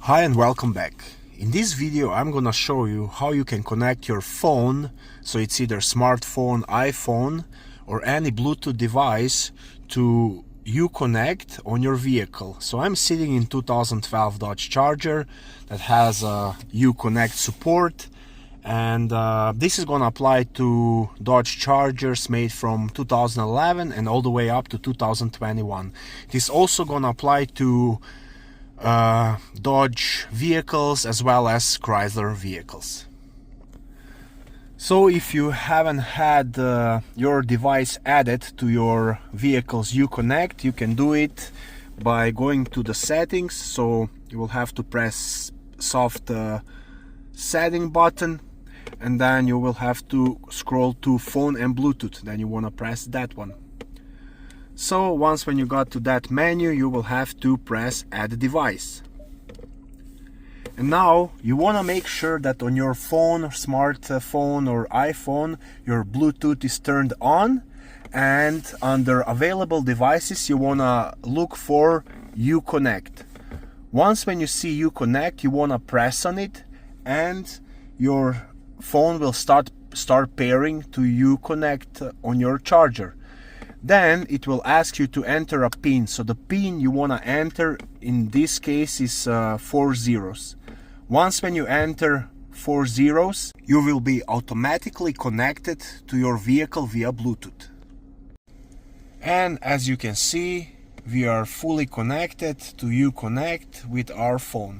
Hi and welcome back. In this video I'm gonna show you how you can connect your phone, so it's either smartphone, iPhone or any Bluetooth device, to Uconnect on your vehicle. So I'm sitting in 2012 Dodge Charger that has a Uconnect support, and this is gonna apply to Dodge Chargers made from 2011 and all the way up to 2021. It is also gonna apply to Dodge vehicles as well as Chrysler vehicles. So if you haven't had your device added to your vehicle's Uconnect, you can do it by going to the settings. So you will have to press soft setting button, and then you will have to scroll to phone and Bluetooth. Then you want to press that one. So once when you got to that menu, you will have to press add device. And now you want to make sure that on your phone, smartphone or iPhone, your Bluetooth is turned on, and under available devices you want to look for Uconnect. Once when you see Uconnect, you want to press on it, and your phone will start pairing to Uconnect on your charger. Then it will ask you to enter a pin. So the pin you want to enter in this case is 4 zeros. Once when you enter 4 zeros, you will be automatically connected to your vehicle via Bluetooth. And as you can see, we are fully connected to Uconnect with our phone.